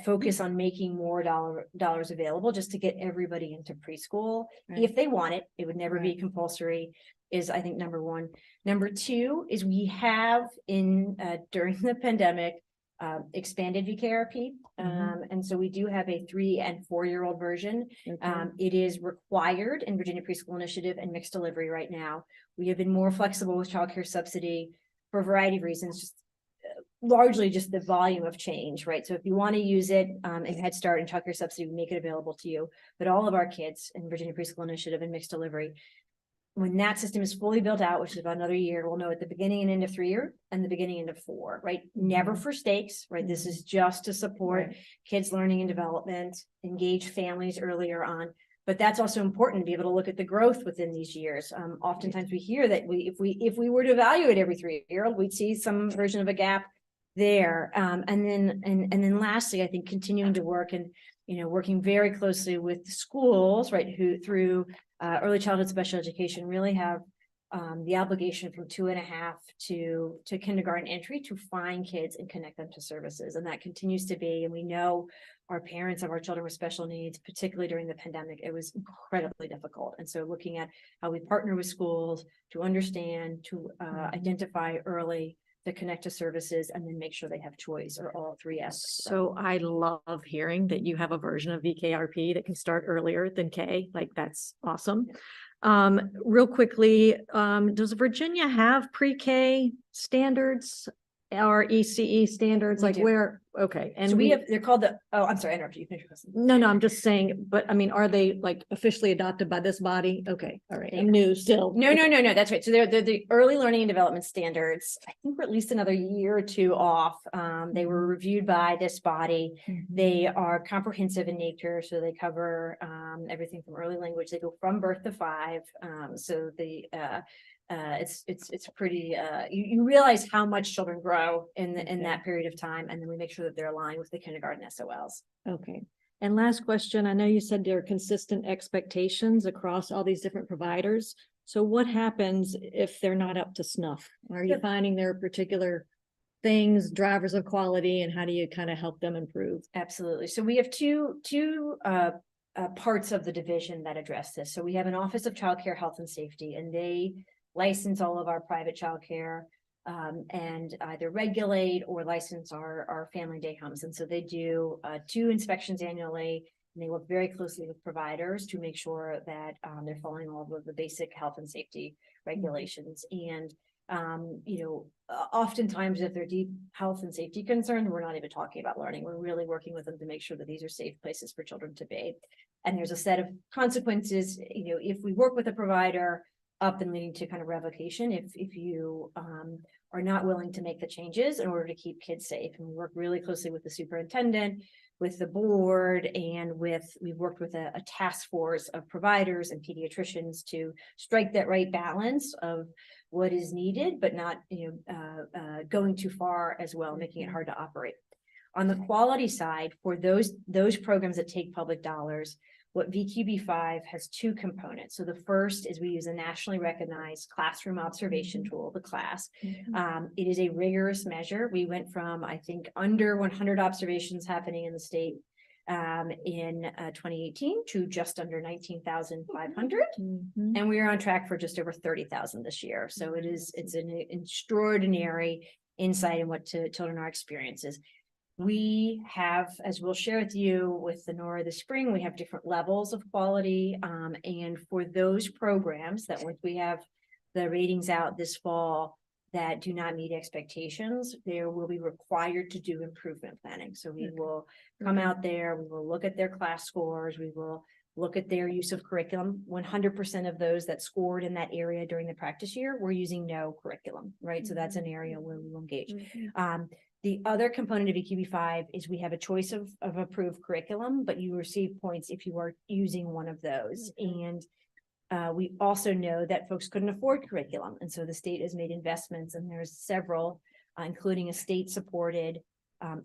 focus on making more dollars available just to get everybody into preschool, Right. if they want it, it would never be compulsory, is I think number 1. Number 2 is we have during the pandemic expanded VKRP, and so we do have a 3 and 4 year old version. It is required in Virginia Preschool Initiative and mixed delivery right now. We have been more flexible with childcare subsidy. for a variety of reasons, just largely just the volume of change, right? So if you want to use it in Head Start and childcare subsidy, we make it available to you. But all of our kids in Virginia Preschool Initiative and mixed delivery, when that system is fully built out, which is about another year, we'll know at the beginning and end of 3-year and the beginning and end of 4, right? Never for stakes, right? This is just to support kids' learning and development, engage families earlier on. But that's also important to be able to look at the growth within these years. Oftentimes we hear that if we were to evaluate every 3-year, we'd see some version of a gap there. And then lastly, I think continuing to work and, working very closely with the schools, right, who through early childhood special education really have the obligation from 2.5 to kindergarten entry to find kids and connect them to services. And that continues to be, and we know our parents of our children with special needs, particularly during the pandemic, it was incredibly difficult. And so looking at how we partner with schools to understand, to identify early, to connect to services, and then make sure they have choice, or all 3 aspects. So I love hearing that you have a version of VKRP that can start earlier than K. Like, that's awesome. Real quickly, does Virginia have pre-K standards or ECE standards? We Like do. where? Okay. And So we have, they're called I'm sorry, I interrupted you. Finish your question. No, I'm just saying, but I mean, are they like officially adopted by this body? Okay, all right. I'm new still. No, that's right. So they're the early learning and development standards. I think we're at least another year or 2 off. They were reviewed by this body. They are comprehensive in nature, so they cover everything from early language. They go from birth to 5. So it's pretty you realize how much children grow in that period of time, and then we make sure that they're aligned with the kindergarten SOLs. Okay. And last question, I know you said there are consistent expectations across all these different providers. So what happens if they're not up to snuff? Are you finding there are particular things, drivers of quality, and how do you kind of help them improve? Absolutely. So we have two parts of the division that address this. So we have an Office of Child Care, Health and Safety, and they license all of our private childcare and either regulate or license our family day homes. And so they do 2 inspections annually, and they work very closely with providers to make sure that they're following all of the basic health and safety regulations. And oftentimes if they're deep health and safety concerns, we're not even talking about learning. We're really working with them to make sure that these are safe places for children to be. And there's a set of consequences, if we work with a provider up and leading to kind of revocation, if you are not willing to make the changes in order to keep kids safe. And we work really closely with the superintendent, with the board, and we've worked with a task force of providers and pediatricians to strike that right balance of what is needed, but not going too far as well, making it hard to operate. On the quality side, for those programs that take public dollars, what VQB5 has 2 components. So the first is we use a nationally recognized classroom observation tool, the CLASS. It is a rigorous measure. We went from, I think, under 100 observations happening in the state in 2018 to just under 19,500. And we are on track for just over 30,000 this year. So it's an extraordinary insight in what children are experiences. We have, as we'll share with you with the NORA this spring, we have different levels of quality. And for those programs that once we have the ratings out this fall that do not meet expectations, there will be required to do improvement planning. So we will come out there, we will look at their class scores, we will look at their use of curriculum. 100% of those that scored in that area during the practice year were using no curriculum, right? So that's an area where we will engage. The other component of EQB5 is we have a choice of approved curriculum, but you receive points if you are using one of those. And we also know that folks couldn't afford curriculum. And so the state has made investments, and there's several, including a state-supported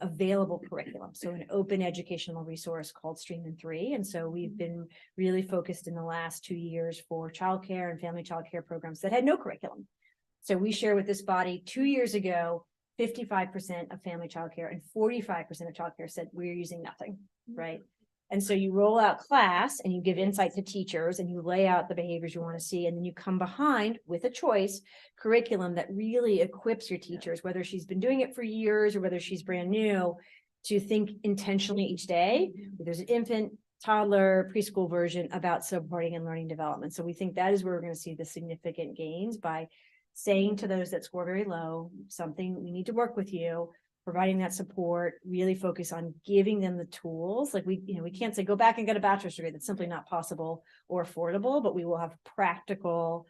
available curriculum. So an open educational resource called Stream in 3. And so we've been really focused in the last 2 years for childcare and family childcare programs that had no curriculum. So we share with this body 2 years ago, 55% of family childcare and 45% of childcare said we're using nothing, right? And so you roll out class and you give insight to teachers and you lay out the behaviors you want to see, and then you come behind with a choice curriculum that really equips your teachers, whether she's been doing it for years or whether she's brand new, to think intentionally each day. There's an infant, toddler, preschool version about supporting and learning development. So we think that is where we're going to see the significant gains by saying to those that score very low, something, we need to work with you, providing that support, really focus on giving them the tools. Like we can't say, go back and get a bachelor's degree. That's simply not possible or affordable, but we will have practical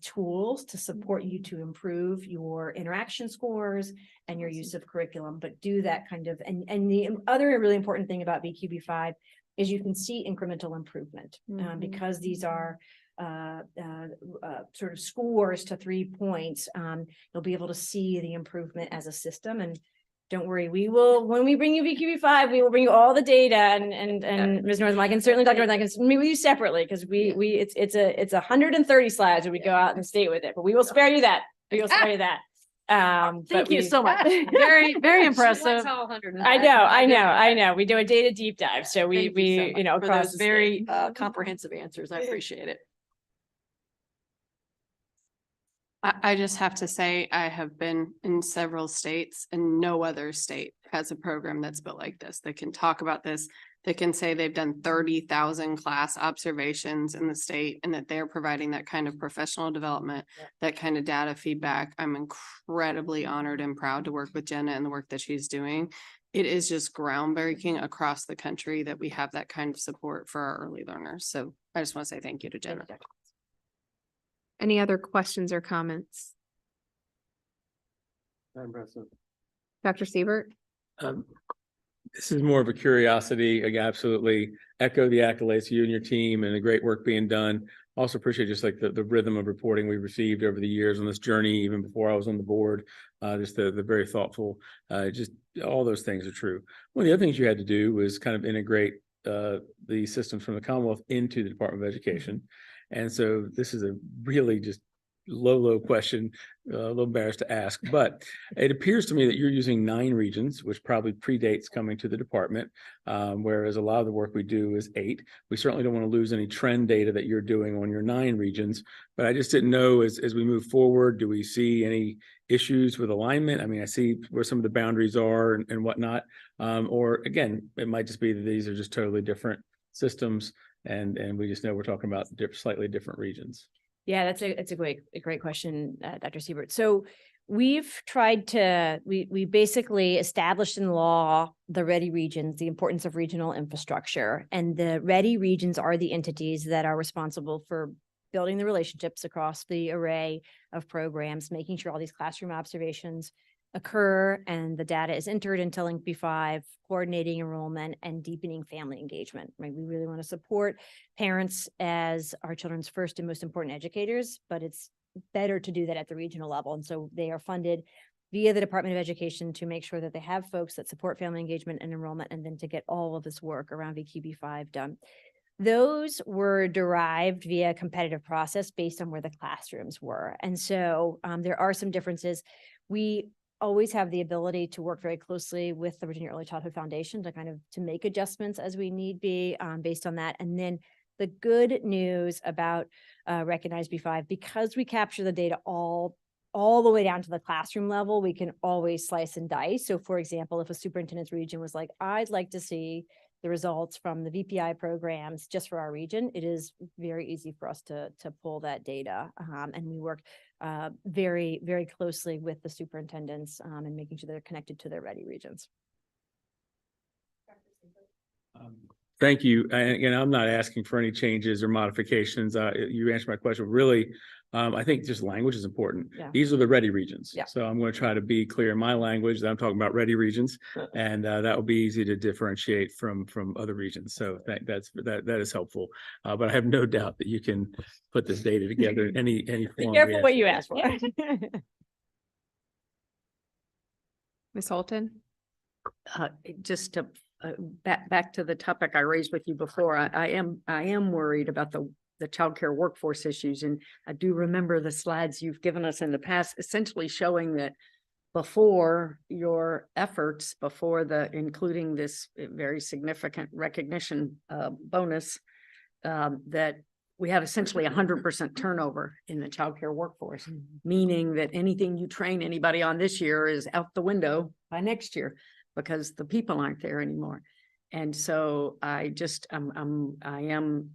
tools to support you to improve your interaction scores and your use of curriculum, but do that kind of, and the other really important thing about VQB5 is you can see incremental improvement, because these are sort of scores to 3 points. You'll be able to see the improvement as a system, and don't worry, we will, when we bring you VQB5, we will bring you all the data, and Ms. Northam, I can certainly Dr. Northam, I can meet with you separately, because it's 130 slides when we go out and state with it, but we will spare you that. We will spare you that. Thank you so much. Very, very impressive. I know. We do a data deep dive. So we For across those the very state. comprehensive answers. I appreciate it. I just have to say, I have been in several states and no other state has a program that's built like this. They can talk about this. They can say they've done 30,000 class observations in the state and that they're providing that kind of professional development, that kind of data feedback. I'm incredibly honored and proud to work with Jenna and the work that she's doing. It is just groundbreaking across the country that we have that kind of support for our early learners. So I just want to say thank you to Jenna. Any other questions or comments? Madam President. Dr. Siebert? This is more of a curiosity. I absolutely echo the accolades to you and your team and the great work being done. Also appreciate just like the rhythm of reporting we received over the years on this journey, even before I was on the board. Just the very thoughtful, just all those things are true. One of the other things you had to do was kind of integrate the systems from the Commonwealth into the Department of Education. And so this is a really just low question, a little embarrassed to ask, but it appears to me that you're using 9 regions, which probably predates coming to the department, whereas a lot of the work we do is 8. We certainly don't want to lose any trend data that you're doing on your 9 regions, but I just didn't know as we move forward, do we see any issues with alignment? I mean, I see where some of the boundaries are and whatnot, or again, it might just be that these are just totally different systems. And we just know we're talking about slightly different regions. Yeah, that's a great question, Dr. Siebert. So we've tried to, we basically established in law the READY regions, the importance of regional infrastructure. And the READY regions are the entities that are responsible for building the relationships across the array of programs, making sure all these classroom observations occur and the data is entered into Link B5, coordinating enrollment and deepening family engagement, right? We really want to support parents as our children's first and most important educators, but it's better to do that at the regional level. And so they are funded via the Department of Education to make sure that they have folks that support family engagement and enrollment, and then to get all of this work around VQB5 done. Those were derived via a competitive process based on where the classrooms were. And so there are some differences. We always have the ability to work very closely with the Virginia Early Childhood Foundation to make adjustments as we need be based on that. And then the good news about Recognize B5, because we capture the data all the way down to the classroom level, we can always slice and dice. So for example, if a superintendent's region was like, I'd like to see the results from the VPI programs just for our region, it is very easy for us to pull that data. And we work very, very closely with the superintendents and making sure they're connected to their READY regions. Thank you. And again, I'm not asking for any changes or modifications. You answered my question. Really, I think just language is important. Yeah. These are the READY regions. Yeah. So I'm going to try to be clear in my language that I'm talking about READY regions, and that will be easy to differentiate from other regions. So that is helpful. But I have no doubt that you can put this data together in any Be form. careful what you ask for. Ms. Holton? Just to back to the topic I raised with you before, I am worried about the childcare workforce issues. And I do remember the slides you've given us in the past, essentially showing that before your efforts, including this very significant recognition bonus, that we have essentially 100% turnover in the childcare workforce, meaning that anything you train anybody on this year is out the window by next year, because the people aren't there anymore. And so I am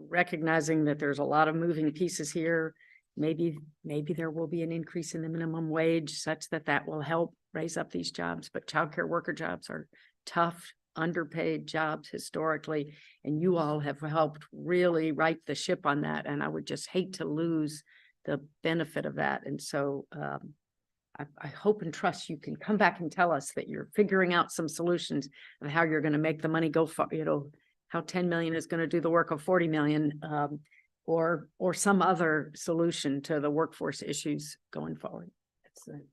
recognizing that there's a lot of moving pieces here, maybe there will be an increase in the minimum wage such that that will help raise up these jobs. But childcare worker jobs are tough, underpaid jobs historically, and you all have helped really right the ship on that. And I would just hate to lose the benefit of that. And so I hope and trust you can come back and tell us that you're figuring out some solutions of how you're going to make the money go for, how 10 million is going to do the work of 40 million, or some other solution to the workforce issues going forward. Excellent.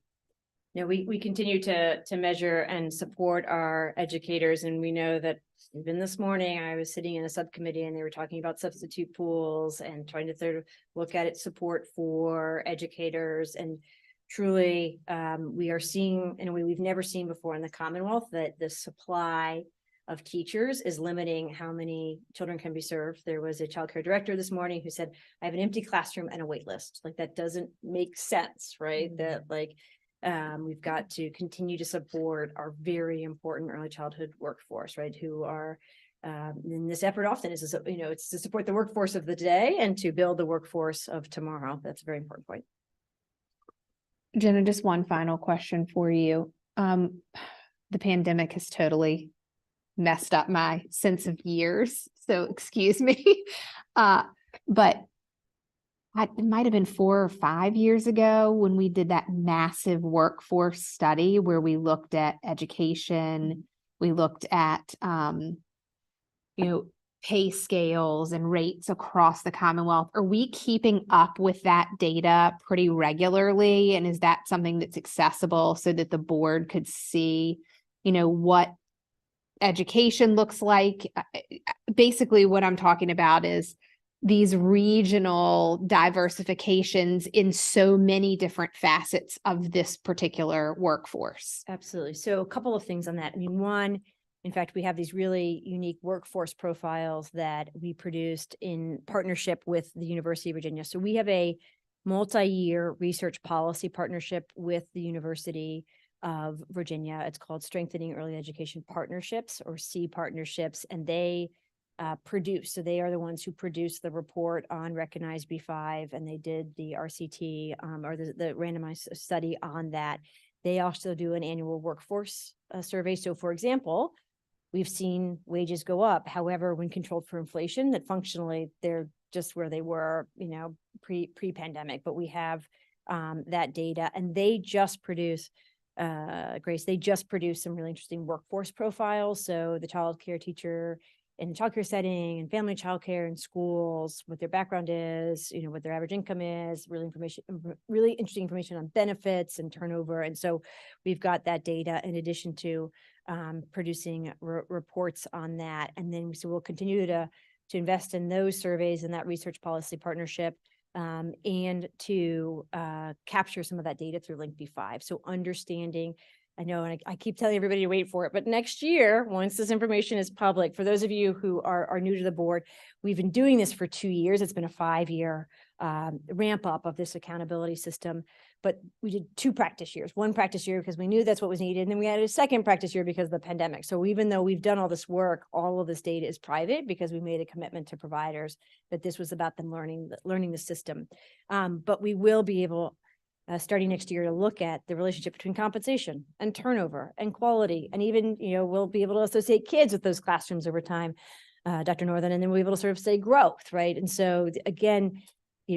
You know, we continue to measure and support our educators, and we know that even this morning I was sitting in a subcommittee and they were talking about substitute pools and trying to sort of look at its support for educators. And truly, we are seeing in a way we've never seen before in the Commonwealth that the supply of teachers is limiting how many children can be served. There was a childcare director this morning who said, I have an empty classroom and a wait list. Like, that doesn't make sense, right? That we've got to continue to support our very important early childhood workforce, right? Who are in this effort often is, it's to support the workforce of the day and to build the workforce of tomorrow. That's a very important point. Jenna, just one final question for you. The pandemic has totally messed up my sense of years, so excuse me. But it might have been 4 or 5 years ago when we did that massive workforce study where we looked at education, we looked at, pay scales and rates across the Commonwealth. Are we keeping up with that data pretty regularly? And is that something that's accessible so that the board could see, what education looks like? Basically, what I'm talking about is these regional diversifications in so many different facets of this particular workforce. Absolutely. So a couple of things on that. I mean, one, in fact, we have these really unique workforce profiles that we produced in partnership with the University of Virginia. So we have a multi-year research policy partnership with the University of Virginia. It's called Strengthening Early Education Partnerships, or C Partnerships, and they so they are the ones who produced the report on Recognize B5, and they did the RCT or the randomized study on that. They also do an annual workforce survey. So, for example, we've seen wages go up. However, when controlled for inflation, that functionally they're just where they were, pre-pandemic. But we have that data, and they just produce, Grace, they just produced some really interesting workforce profiles. So the child care teacher in the childcare setting and family childcare in schools, what their background is, what their average income is, really interesting information on benefits and turnover. And so we've got that data in addition to producing reports on that. And then so we'll continue to invest in those surveys and that research policy partnership, and to capture some of that data through Link B5. So understanding, I know, and I keep telling everybody to wait for it, but next year, once this information is public, for those of you who are new to the board, we've been doing this for 2 years. It's been a 5-year ramp up of this accountability system, but we did 2 practice years, 1 practice year because we knew that's what was needed. And then we had a 2nd practice year because of the pandemic. So even though we've done all this work, all of this data is private because we made a commitment to providers that this was about them learning the system. But we will be able, starting next year, to look at the relationship between compensation and turnover and quality. And even, we'll be able to associate kids with those classrooms over time, Dr. Northern, and then we'll be able to sort of say growth, right? And so again,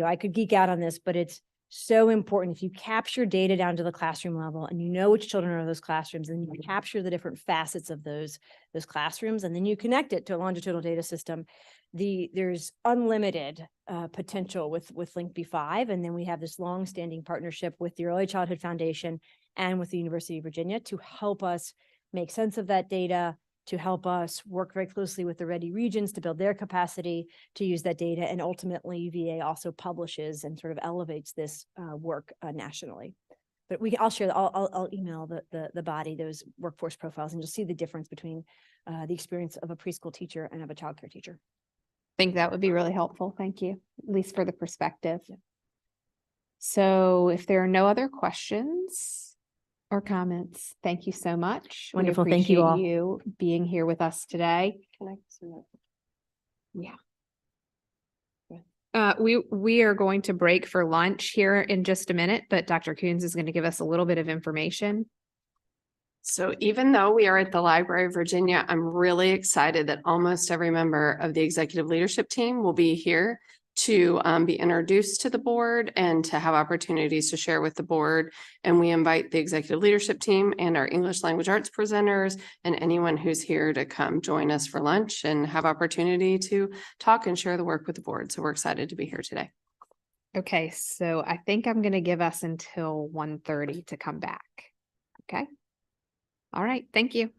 I could geek out on this, but it's so important. If you capture data down to the classroom level and which children are in those classrooms, and you capture the different facets of those classrooms, and then you connect it to a longitudinal data system, there's unlimited potential with Link B5. And then we have this long-standing partnership with the Early Childhood Foundation and with the University of Virginia to help us make sense of that data, to help us work very closely with the ready regions to build their capacity to use that data. And ultimately, UVA also publishes and sort of elevates this work nationally. But I'll share, I'll email the body those workforce profiles, and you'll see the difference between the experience of a preschool teacher and of a childcare teacher. I think that would be really helpful. Thank you, at least for the perspective. Yeah. So if there are no other questions or comments, thank you so much. Wonderful. Thank you all. You being here with us today. Can I? Yeah. We are going to break for lunch here in just a minute, but Dr. Coons is going to give us a little bit of information. So even though we are at the Library of Virginia, I'm really excited that almost every member of the executive leadership team will be here to be introduced to the board and to have opportunities to share with the board. And we invite the executive leadership team and our English language arts presenters and anyone who's here to come join us for lunch and have opportunity to talk and share the work with the board. So we're excited to be here today. Okay, so I think I'm going to give us until 1:30 to come back. Okay. All right, thank you.